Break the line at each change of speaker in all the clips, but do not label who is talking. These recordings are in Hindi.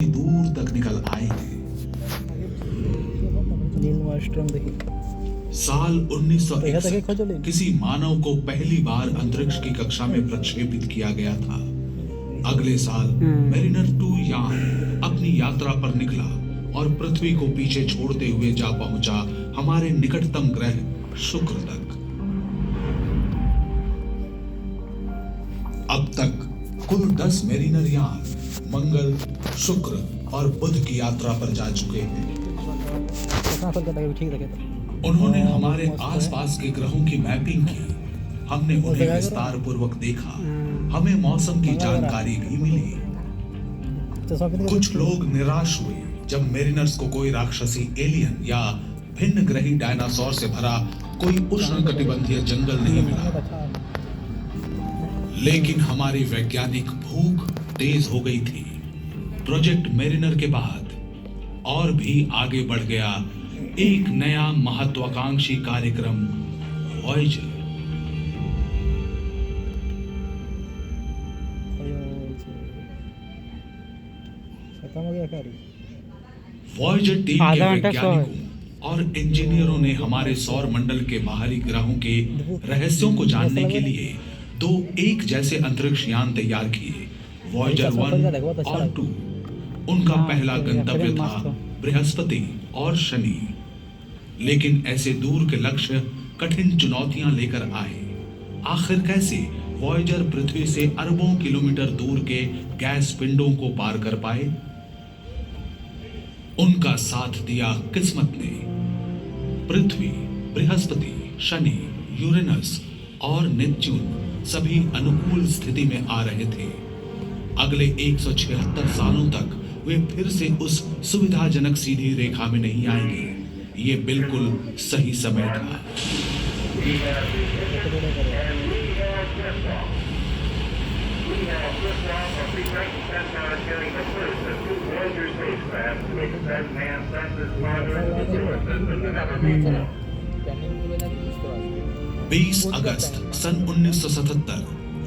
दूर तक निकल आए थे। साल 1961 किसी मानव को पहली बार अंतरिक्ष की कक्षा में प्रक्षेपित किया गया था। अगले साल मेरिनर 2 यान अपनी यात्रा पर निकला और पृथ्वी को पीछे छोड़ते हुए जा पहुंचा हमारे निकटतम ग्रह शुक्र तक। अब तक कुल 10 मेरिनर यान मंगल, शुक्र और बुध की यात्रा पर जा चुके हैं। उन्होंने हमारे आसपास के ग्रहों की मैपिंग की, हमने उन्हें विस्तार पूर्वक देखा, हमें मौसम की जानकारी भी मिली। कुछ लोग निराश हुए जब मेरिनर्स को कोई राक्षसी एलियन या भिन्न ग्रही डायनासोर से भरा कोई उष्णकटिबंधीय जंगल नहीं मिला। लेकिन हमारी वैज्ञानिक भूख तेज हो गई थी। प्रोजेक्ट मेरिनर के बाद और भी आगे बढ़ गया एक नया महत्वाकांक्षी कार्यक्रम वॉयेजर। वॉयेजर टीम के वैज्ञानिकों और इंजीनियरों ने हमारे सौर मंडल के बाहरी ग्रहों के रहस्यों को जानने के लिए 2 एक जैसे अंतरिक्ष यान तैयार किए, वॉयेजर 1 और 2। उनका पहला गंतव्य था बृहस्पति और शनि। लेकिन ऐसे दूर के लक्ष्य कठिन चुनौतियां लेकर आए। आखिर कैसे वॉयेजर पृथ्वी से अरबों किलोमीटर दूर के गैस पिंडों को पार कर पाए? उनका साथ दिया किस्मत ने। पृथ्वी, बृहस्पति, शनि, यूरेनस और नेपच्यून सभी अनुकूल स्थिति में आ रहे थे। अगले 176 सालों तक वे फिर से उस सुविधाजनक सीधी रेखा में नहीं आएंगे। ये बिल्कुल सही समय था। बीस अगस्त सन 1977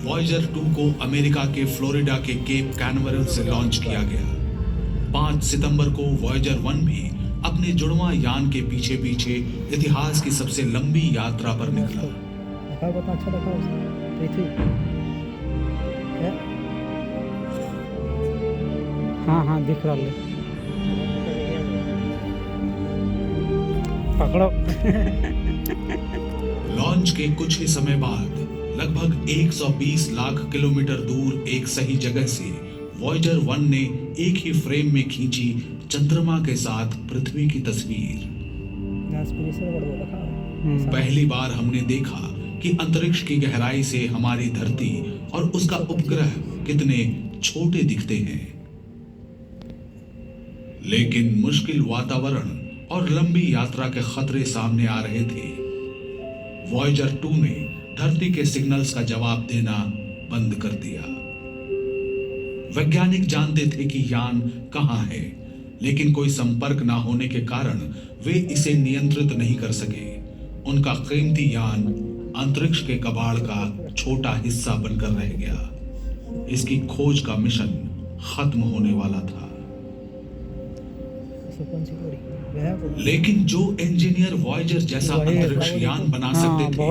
वॉयेजर 2 को अमेरिका के फ्लोरिडा के केप कैनवरल से लॉन्च किया गया। 5 सितंबर को वॉयेजर 1 भी अपने जुड़वां यान के पीछे पीछे इतिहास की सबसे लंबी यात्रा पर निकला।
हाँ दिख रहा है, पकड़ो।
लॉन्च के कुछ ही समय बाद लगभग 120 लाख किलोमीटर दूर एक सही जगह से वॉयेजर 1 ने एक ही फ्रेम में खींची चंद्रमा के साथ पृथ्वी की तस्वीर। पहली बार हमने देखा कि अंतरिक्ष की गहराई से हमारी धरती और उसका उपग्रह कितने छोटे दिखते हैं। लेकिन मुश्किल वातावरण और लंबी यात्रा के खतरे सामने आ रहे थे। वॉयेजर 2 ने धरती के सिग्नल्स का जवाब देना बंद कर दिया। वैज्ञानिक जानते थे कि यान कहां है, लेकिन कोई संपर्क ना होने के कारण वे इसे नियंत्रित नहीं कर सके। उनका कीमती यान अंतरिक्ष के कबाड़ का छोटा हिस्सा बनकर रह गया। इसकी खोज का मिशन खत्म होने वाला था। लेकिन जो इंजीनियर वॉयेजर जैसा अंतरिक्ष यान बना सकते थे,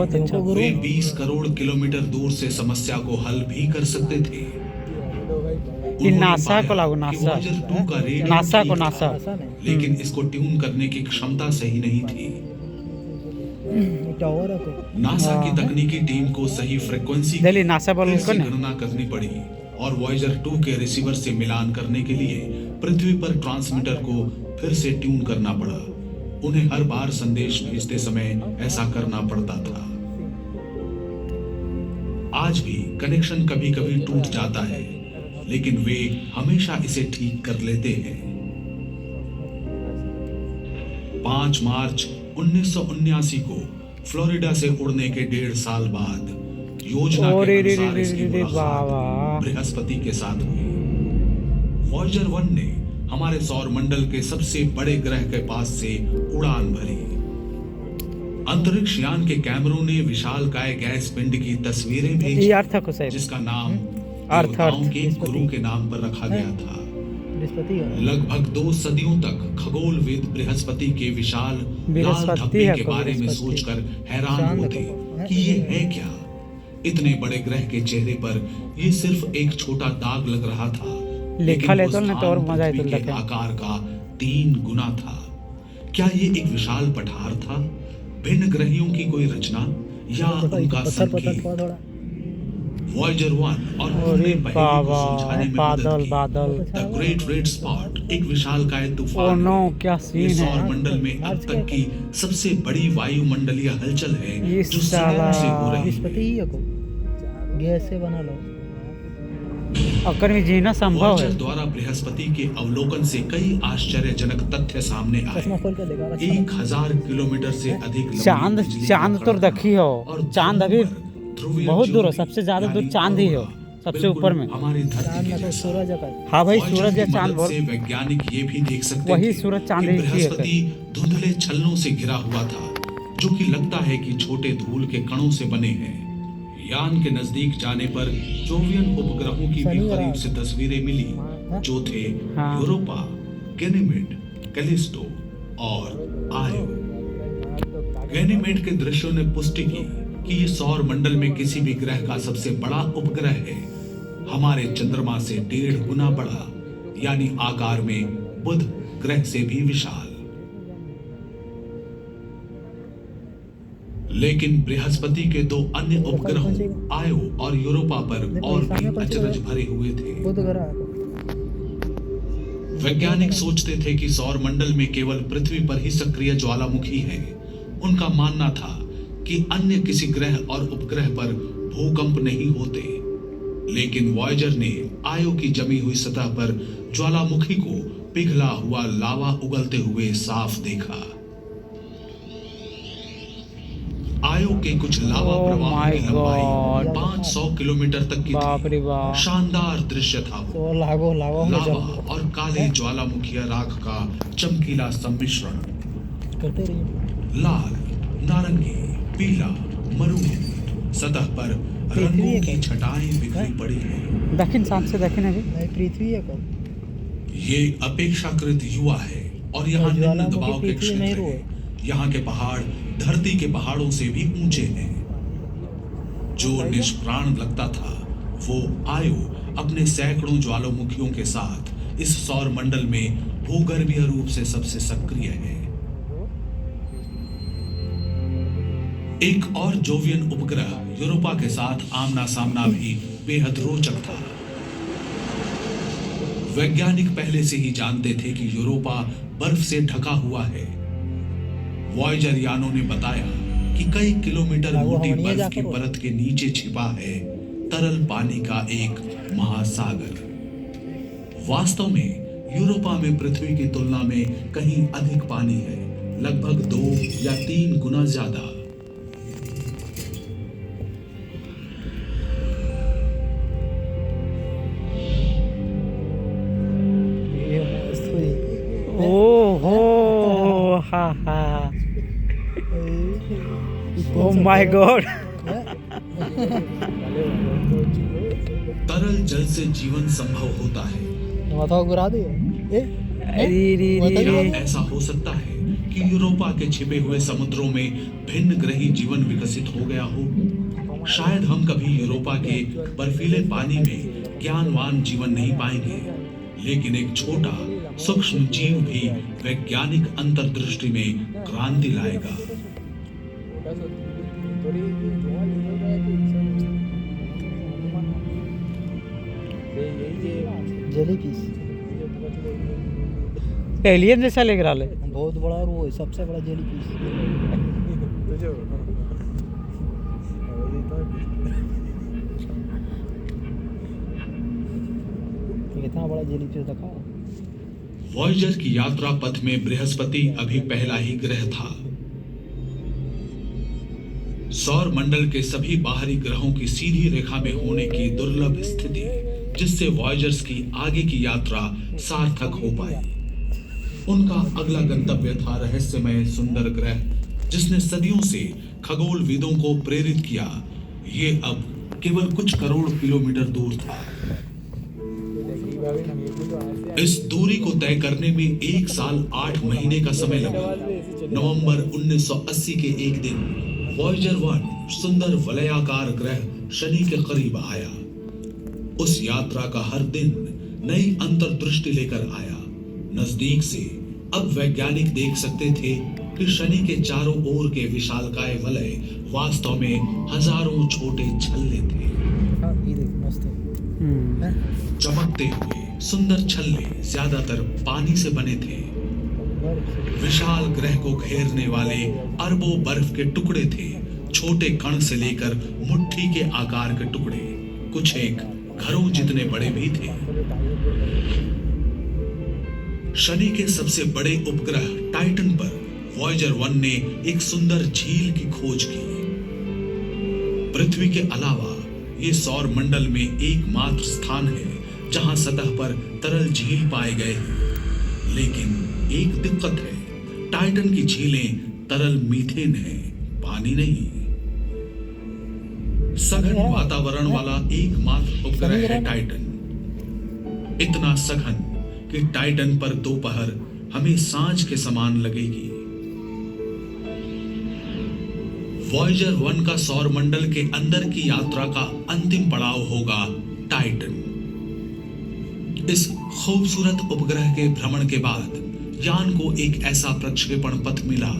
वे 20 करोड़ किलोमीटर दूर से समस्या को हल भी कर सकते थे।
नासा को लागू, नासा को नासा,
लेकिन इसको ट्यून करने की क्षमता सही नहीं थी। नासा की तकनीकी टीम को सही फ्रीक्वेंसी की गणना करनी पड़ी और वॉयेजर 2 के रिसीवर से मिलान करने के लिए पृथ्वी पर ट्रांसमीटर को फिर से ट्यून करना पड़ा। उन्हें हर बार संदेश भेजते समय ऐसा करना पड़ता था। आज भी कनेक्शन कभी कभी टूट जाता है, लेकिन वे हमेशा इसे ठीक कर लेते हैं। 5 मार्च 1979 को फ्लोरिडा से उड़ने के 1.5 साल बाद योजना के अनुसार इसकी मुलाकात बृहस्पति के साथ हुई। वॉयेजर 1 ने हमारे सौर मंडल के सबसे बड़े ग्रह के पास से उड़ान भरी। अंतरिक्ष यान के कैमरों ने विशालकाय गैस पिंड की तस्वीरें भेजी, जिसका नाम देवताओं के गुरु के नाम पर रखा गया था।
बृहस्पति है।
लगभग 2 सदियों तक खगोलविद बृहस्पति के विशाल लाल
बृहस्पति
धब्बे
है
के
कौन?
बारे में
बृहस्पति।
सोचकर हैरान
चांद
होते
को-
कि ये है क्या। इतने बड़े ग्रह के चेहरे पर ये सिर्फ एक छोटा दाग लग रहा था,
लिखा ले
वो
तो नहीं तो और
स्थान
मजा
पृथ्वी
तो
के
देखे।
आकार का 3 गुना था। क्या ये एक विशाल पठार था, भिन्न ग्रहियों की कोई रचना, या उनका
पत्थर
संकेत?
थोड़ा
वॉयेजर 1 और मून
अरे
ने पहेली को
बाबा,
सुलझाने में
बादल
मदद की।
बादल।
द ग्रेट रेड स्पॉट एक विशालकाय
ओ
तूफान
नो,
है।
क्या
ये
सीन
सौर
है।
मंडल में अब तक की सबसे बड़ी वायुमंडलीय हलचल है
ये
जो सदियों से हो रही
बृहस्पति
है।
ही है को गैस से बना लो।
अकर में जीना संभव
वॉयेजर
है।
द्वारा बृहस्पति के अवलोकन से कई आश्चर्यजनक तथ्य सामने
चश्मा
आए।
खोल कर देखा।
1000 किलोमीटर से अधिक लंबी
चांद
बिजली का
चांद तो
कड़कना
देखी हो,
और
चांद अभी
ध्रुव पर ध्रुवीय
बहुत दूर हो,
ज्योति
सबसे ज्यादा दूर
यानी
चांद ही हो,
अरोरा,
सबसे
बिल्कुल
ऊपर में।
हमारी धरती
चांद
के
ना तो
जैसा।
सूरज का।
हाँ भाई,
वॉयेजर
सूरज
की
या चांद
मदद
बोल।
से वैज्ञानिक ये भी देख सकते
वही
थे
सूरज चांद
कि
एक ही है
बृहस्पति धुंधले छल्लों से घिरा हुआ था, जो कि लगता है कि छोटे धूल के कणों से बने हैं। यान के नजदीक जाने पर जोवियन उपग्रहों की भी करीब से तस्वीरें मिली, जो थे
हाँ।
यूरोपा, गैनीमेड, कैलिस्टो और आयो। गैनीमेड के दृश्यों ने पुष्टि की कि ये सौर मंडल में किसी भी ग्रह का सबसे बड़ा उपग्रह है, हमारे चंद्रमा से 1.5 गुना बड़ा, यानी आकार में बुध ग्रह से भी विशाल। लेकिन बृहस्पति के 2 अन्य उपग्रहों आयो और यूरोपा पर और भी अचरज भरे हुए थे।
बुध ग्रह को।
वैज्ञानिक सोचते थे कि सौर मंडल में केवल पृथ्वी पर ही सक्रिय ज्वालामुखी है। उनका मानना था कि अन्य किसी ग्रह और उपग्रह पर भूकंप नहीं होते। लेकिन वॉयेजर ने आयो की जमी हुई सतह पर ज्वालामुखी को पिघला हुआ लावा उगलते हुए साफ देखा। आयो के कुछ लावा
Oh
प्रवाहों
my
की लंबाई
God.
500 किलोमीटर तक की
बाप रे
थी।
बाप।
शानदार दृश्य था वो।
तो लागो लागो में
लावा
जल
और काले ज्वालामुखी राख का चमकीला सम्मिश्रण,
करते रहिए।
लाल, नारंगी, पीला, मरून, सतह पर रंगों की छटाएं बिखरी पड़ी हैं।
दक्षिण शाम से दक्षिण अभी
नहीं पृथ्वी है को।
ये अपेक्षाकृत युवा है और यहाँ निम्न
ज्वालामुखी
दबाव के
पृथ्वी
क्षेत्र
नहीं
हैं।
रोए।
यहाँ के पहाड़ धरती के पहाड़ों से भी ऊंचे हैं। जो निष्प्राण लगता था, वो आयो अपने सैकड़ों ज्वालामुखियों के साथ इस सौर मंडल में भूगर्भीय रूप से सबसे सक्रिय है। एक और जोवियन उपग्रह यूरोपा के साथ आमना सामना भी बेहद रोचक था। वैज्ञानिक पहले से ही जानते थे कि यूरोपा बर्फ से ढका हुआ है। वॉयेजर यानों ने बताया कि कई किलोमीटर मोटी बर्फ की परत के नीचे छिपा है तरल पानी का एक महासागर। वास्तव में यूरोपा में पृथ्वी की तुलना में कहीं अधिक पानी है, लगभग 2 या 3 गुना ज्यादा।
ये मस्त हुई।
ओहो, हा हा, ओ माय गॉड।
तरल जल से जीवन संभव होता है।
माथा घुरा दे।
क्या ऐसा हो सकता है कि यूरोपा के छिपे हुए समुद्रों में भिन्न ग्रही जीवन विकसित हो गया हो? शायद हम कभी यूरोपा के बर्फीले पानी में ज्ञानवान जीवन नहीं पाएंगे, लेकिन एक छोटा सूक्ष्म जीव भी वैज्ञानिक अंतर्दृष्टि में क्रांति लाएगा।
जेलीफिश
एलियन जैसा लग रहा है।
बहुत बड़ा और वो है सबसे बड़ा जेलीफिश। कितना बड़ा जेलीफिश देखा।
वॉयेजर की यात्रा पथ में बृहस्पति अभी पहला ही ग्रह था। सौर मंडल के सभी बाहरी ग्रहों की सीधी रेखा में होने की दुर्लभ स्थिति, जिससे वॉयेजर्स की आगे की यात्रा सार्थक हो पाई। उनका अगला गंतव्य था रहस्यमय सुंदर ग्रह, जिसने सदियों से खगोलविदों को प्रेरित किया। ये अब केवल कुछ करोड़ किलोमीटर दूर था। इस दूरी को तय करने में 1 साल 8 महीने का समय लगा। नवंबर 1980 के एक दिन वॉयेजर 1 सुंदर वलयाकार ग्रह शनि के करीब आया। उस यात्रा का हर दिन नई अंतर्दृष्टि लेकर आया। नजदीक से अब वैज्ञानिक देख सकते थे कि शनि के चारों ओर के विशालकाय वलय वास्तव में हजारों छोटे छल्ले थे।
हाँ ये देख मस्त है।
चमकते हुए सुंदर छल्ले ज्यादातर पानी से बने थे। विशाल ग्रह को घेरने वाले अरबों बर्फ के टुकड़े थे, छोटे कण से लेकर मुट्ठी के आकार के टुकड़े, कुछ एक घरों जितने बड़े भी थे। शनि के सबसे बड़े उपग्रह टाइटन पर वॉयेजर 1 ने एक सुंदर झील की खोज की। पृथ्वी के अलावा ये सौर मंडल में एकमात्र स्थान है जहां सतह पर तरल झील पाए गए हैं। लेकिन एक दिक्कत है, टाइटन की झीलें तरल मीथेन है, पानी नहीं। सघन वातावरण वाला एकमात्र उपग्रह है टाइटन। इतना सघन कि टाइटन पर दोपहर हमें सांझ के समान लगेगी। वॉयेजर 1 का सौर मंडल के अंदर की यात्रा का अंतिम पड़ाव होगा टाइटन। इस खूबसूरत उपग्रह के भ्रमण के बाद यान को एक ऐसा प्रक्षेपण पथ मिला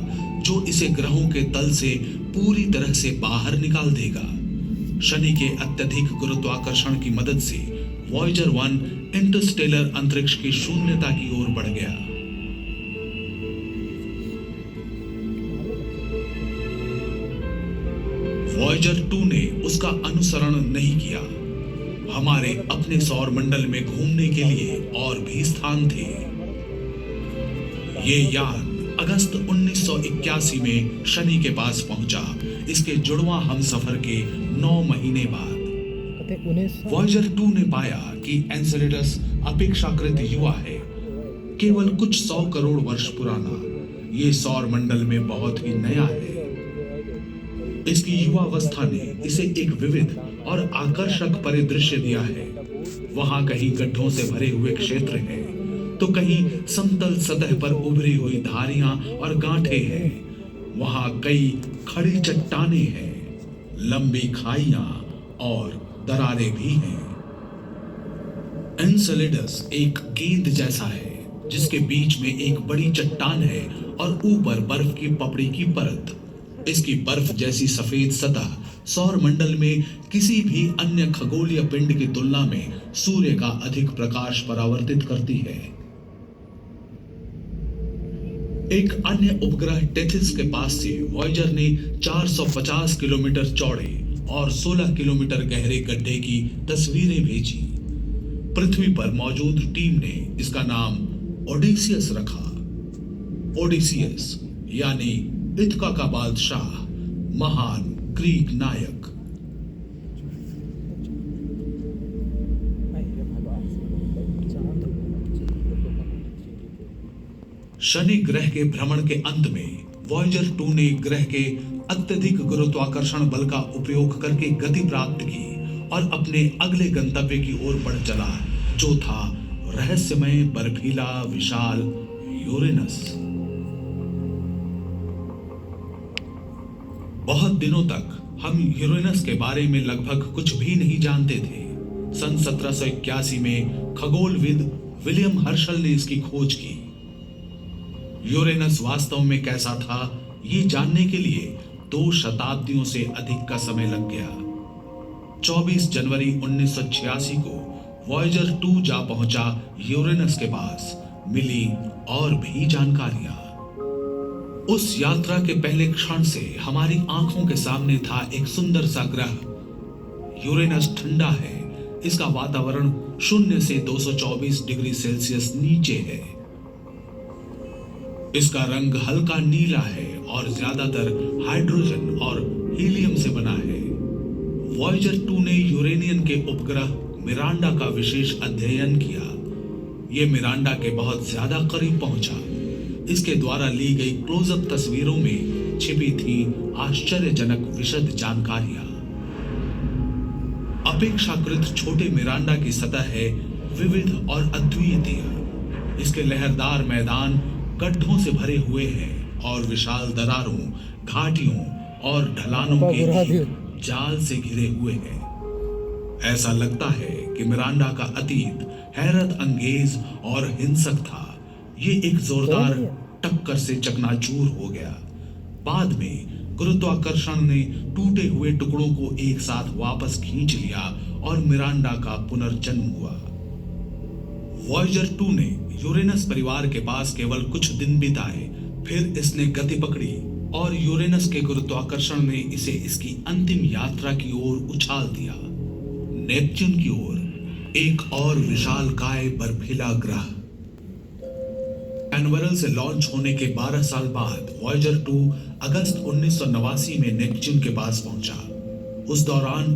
जो इसे ग्रहों के तल से पूरी तरह से बाहर निकाल देगा। शनि के अत्यधिक गुरुत्वाकर्षण की मदद से वॉयेजर 1 इंटरस्टेलर अंतरिक्ष की शून्यता की ओर बढ़ गया। वॉयेजर 2 ने उसका अनुसरण नहीं किया। हमारे अपने सौर मंडल में घूमने के लिए और भी स्थान थे। ये यान अगस्त 1981 में शनि के पास पहुंचा, इसके जुड़वां हमसफर के 9 महीने बाद। वॉयेजर 2 ने पाया कि एन्सेलेडस अपेक्षाकृत युवा है, केवल कुछ 100 करोड़ वर्ष पुराना। ये सौर मंडल में बहुत ही नया है। इसकी युवावस्था ने इसे एक विविध और आकर्षक परिदृश्य दिया है। वहां कहीं गड्ढों से भरे हुए क्षेत्र हैं, तो कहीं समतल सतह पर उभरी हुई धारियां और गांठें हैं। वहां कई खड़ी चट्टानें हैं, लंबी खाइयां और दरारें भी हैं। एन्सेलेडस एक गेंद जैसा है जिसके बीच में एक बड़ी चट्टान है और ऊपर बर्फ की पपड़ी की परत। इसकी बर्फ जैसी सफेद सतह सौर मंडल में किसी भी अन्य खगोलीय पिंड की तुलना में सूर्य का अधिक प्रकाश परावर्तित करती है। एक अन्य उपग्रह टेथिस के पास से वॉयेजर ने 450 किलोमीटर चौड़े और 16 किलोमीटर गहरे गड्ढे की तस्वीरें भेजी। पृथ्वी पर मौजूद टीम ने इसका नाम ओडिसियस रखा। ओडिसियस यानी इथका का बादशाह, महान ग्रीक नायक। शनि ग्रह के भ्रमण के अंत में वॉयेजर 2 ने ग्रह के अत्यधिक गुरुत्वाकर्षण बल का उपयोग करके गति प्राप्त की और अपने अगले गंतव्य की ओर बढ़ चला, जो था रहस्यमय बर्फीला विशाल यूरेनस। बहुत दिनों तक हम यूरेनस के बारे में लगभग कुछ भी नहीं जानते थे। सन 1781 में खगोलविद विलियम हर्शल ने इसकी खोज की। यूरेनस वास्तव में कैसा था, ये जानने के लिए 2 शताब्दियों से अधिक का समय लग गया। 24 जनवरी 1986 को वॉयेजर 2 जा पहुंचा यूरेनस के पास। मिली और भी जानकारियां। उस यात्रा के पहले क्षण से हमारी आंखों के सामने था एक सुंदर सा ग्रह। यूरेनस ठंडा है, इसका वातावरण 0 से 224 डिग्री सेल्सियस नीचे है। इसका रंग हल्का नीला है और ज्यादातर हाइड्रोजन और हीलियम से बना है। वॉयेजर 2 ने यूरेनियन के उपग्रह मिरांडा का विशेष अध्ययन किया। यह मिरांडा के बहुत ज्यादा करीब पहुंचा। इसके द्वारा ली गई क्लोजअप तस्वीरों में छिपी थी आश्चर्यजनक विशद जानकारियां। अपेक्षाकृत छोटे मिरांडा की सतह है विविध और अद्वितीय। इसके लहरदार मैदान गड्ढों से भरे हुए हैं और विशाल दरारों, घाटियों और ढलानों के एक जाल से घिरे हुए हैं। ऐसा लगता है कि मिरांडा का अतीत हैरत अंगेज और हिंसक था। ये एक जोरदार टक्कर से चकनाचूर हो गया। बाद में गुरुत्वाकर्षण ने टूटे हुए टुकड़ों को एक साथ वापस खींच लिया और मिरांडा का पुनर्जन्म हुआ। वॉयेजर 2 ने यूरेनस परिवार के पास केवल कुछ दिन बिताए, फिर इसने गति पकड़ी और यूरेनस के गुरुत्वाकर्षण ने इसे इसकी अंतिम यात्रा की ओर उछाल दिया, नेपच्यून की ओर, एक और विशालकाय बर्फीला ग्रह। कैनवेरल से लॉन्च होने के 12 साल बाद वॉयेजर 2 अगस्त 1989 में नेपच्यून के पास पहुंचा। उस दौरान